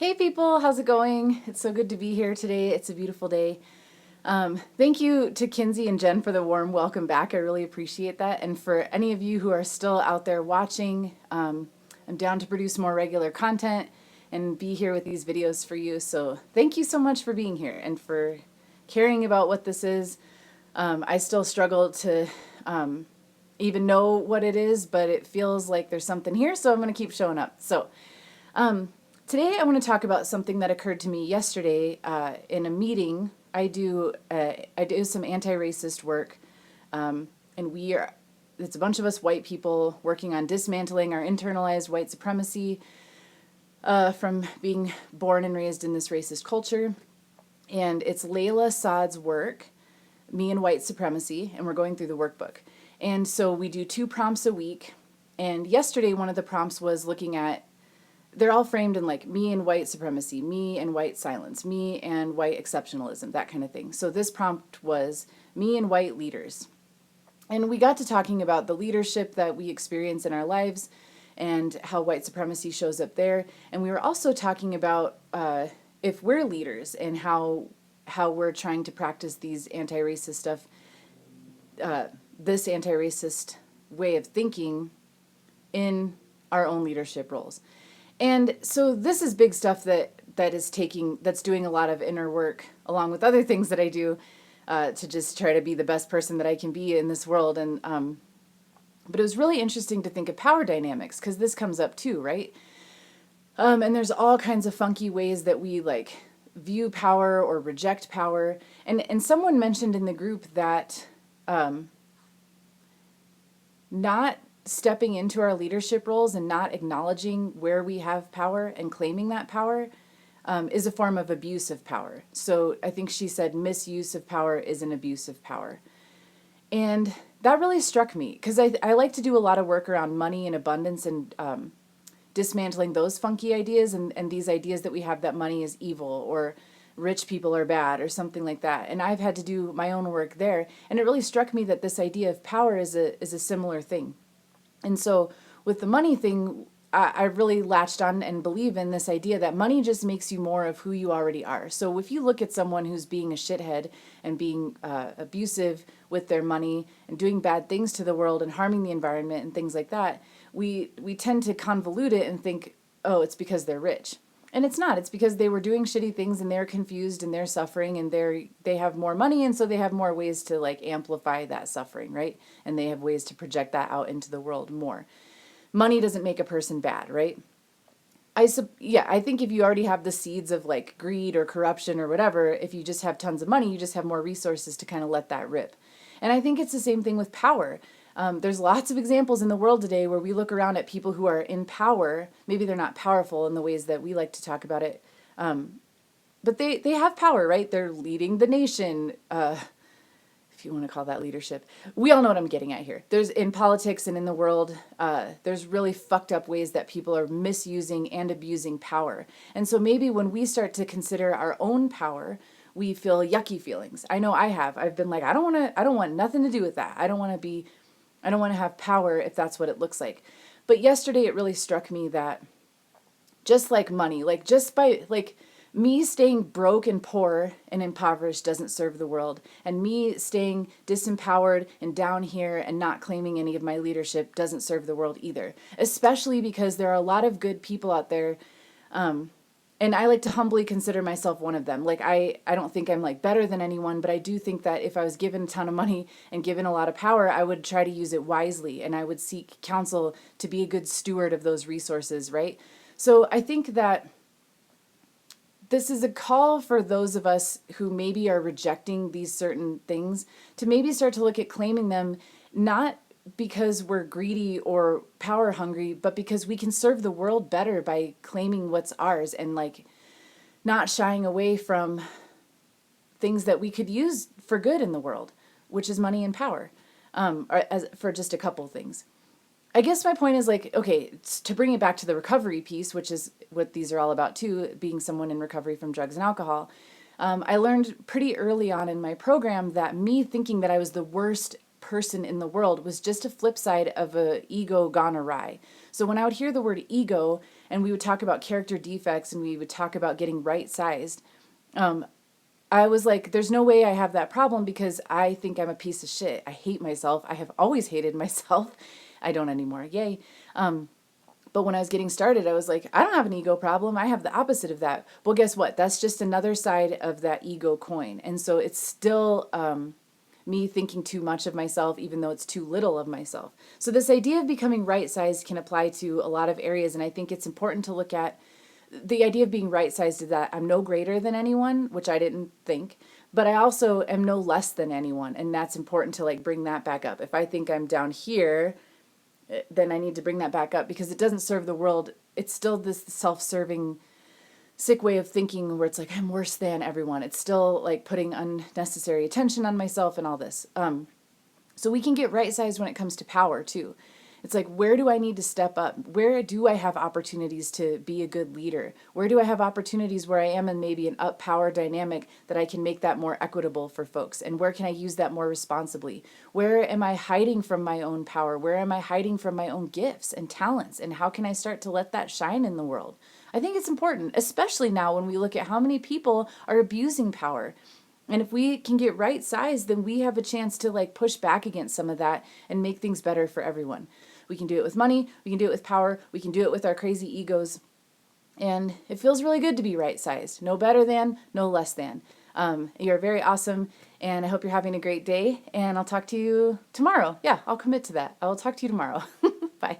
Hey people, how's it going? It's so good to be here today. It's a beautiful day. Thank you to Kinsey and Jen for the warm welcome back. I really appreciate that. And for any of you who are still out there watching, I'm down to produce more regular content and be here with these videos for you. So thank you so much for being here and for caring about what this is. I still struggle to even know what it is, but it feels like there's something here, so I'm going to keep showing up. So today I want to talk about something that occurred to me yesterday in a meeting. I do some anti-racist work, and it's a bunch of us white people working on dismantling our internalized white supremacy from being born and raised in this racist culture. And it's Layla Saad's work, Me and White Supremacy, and we're going through the workbook. And so we do 2 prompts a week. And yesterday, one of the prompts was looking at, they're all framed in like me and white supremacy, me and white silence, me and white exceptionalism, that kind of thing. So this prompt was me and white leaders. And we got to talking about the leadership that we experience in our lives and how white supremacy shows up there. And we were also talking about if we're leaders and how we're trying to practice these anti-racist stuff, this anti-racist way of thinking in our own leadership roles. And so this is big stuff that's doing a lot of inner work along with other things that I do to just try to be the best person that I can be in this world. And but it was really interesting to think of power dynamics because this comes up too, right? And there's all kinds of funky ways that we like view power or reject power. And someone mentioned in the group that not stepping into our leadership roles and not acknowledging where we have power and claiming that power is a form of abuse of power. So I think she said misuse of power is an abuse of power. And that really struck me because I like to do a lot of work around money and abundance and dismantling those funky ideas and these ideas that we have that money is evil or rich people are bad or something like that. And I've had to do my own work there. And it really struck me that this idea of power is a similar thing. And so with the money thing, I really latched on and believe in this idea that money just makes you more of who you already are. So if you look at someone who's being a shithead and being abusive with their money and doing bad things to the world and harming the environment and things like that, we tend to convolute it and think, oh, it's because they're rich. And it's not. It's because they were doing shitty things and they're confused and they're suffering and they have more money, and so they have more ways to like amplify that suffering, right? And they have ways to project that out into the world more. Money doesn't make a person bad, right? I think if you already have the seeds of like greed or corruption or whatever, if you just have tons of money, you just have more resources to kind of let that rip. And I think it's the same thing with power. There's lots of examples in the world today where we look around at people who are in power. Maybe they're not powerful in the ways that we like to talk about it, but they have power, right? They're leading the nation, if you want to call that leadership. We all know what I'm getting at here. There's in politics and in the world, there's really fucked up ways that people are misusing and abusing power. And so maybe when we start to consider our own power, we feel yucky feelings. I know I have. I've been like, I don't want nothing to do with that. I don't want to have power if that's what it looks like. But yesterday it really struck me that just like money, like just by like me staying broke and poor and impoverished doesn't serve the world. And me staying disempowered and down here and not claiming any of my leadership doesn't serve the world either. Especially because there are a lot of good people out there. And I like to humbly consider myself one of them. Like, I don't think I'm like better than anyone, but I do think that if I was given a ton of money and given a lot of power, I would try to use it wisely and I would seek counsel to be a good steward of those resources, right? So I think that this is a call for those of us who maybe are rejecting these certain things to maybe start to look at claiming them, not because we're greedy or power hungry, but because we can serve the world better by claiming what's ours and like not shying away from things that we could use for good in the world, which is money and power, for just a couple things. I guess my point is like, okay, to bring it back to the recovery piece, which is what these are all about too, being someone in recovery from drugs and alcohol. I learned pretty early on in my program that me thinking that I was the worst person in the world was just a flip side of a ego gone awry. So when I would hear the word ego and we would talk about character defects and we would talk about getting right-sized, I was like, there's no way I have that problem because I think I'm a piece of shit. I hate myself. I have always hated myself. I don't anymore. Yay. But when I was getting started, I was like, I don't have an ego problem. I have the opposite of that. Well, guess what? That's just another side of that ego coin. And so it's still me thinking too much of myself, even though it's too little of myself. So this idea of becoming right-sized can apply to a lot of areas. And I think it's important to look at the idea of being right-sized is that I'm no greater than anyone, which I didn't think, but I also am no less than anyone. And that's important to like bring that back up. If I think I'm down here, then I need to bring that back up because it doesn't serve the world. It's still this self-serving, sick way of thinking where it's like, I'm worse than everyone. It's still like putting unnecessary attention on myself and all this. So we can get right-sized when it comes to power too. It's like, where do I need to step up? Where do I have opportunities to be a good leader? Where do I have opportunities where I am in maybe an up power dynamic that I can make that more equitable for folks? And where can I use that more responsibly? Where am I hiding from my own power? Where am I hiding from my own gifts and talents? And how can I start to let that shine in the world? I think it's important, especially now when we look at how many people are abusing power. And if we can get right-sized, then we have a chance to like push back against some of that and make things better for everyone. We can do it with money, we can do it with power, we can do it with our crazy egos. And it feels really good to be right-sized. No better than, no less than. You're very awesome, and I hope you're having a great day, and I'll talk to you tomorrow. Yeah, I'll commit to that. I will talk to you tomorrow. Bye.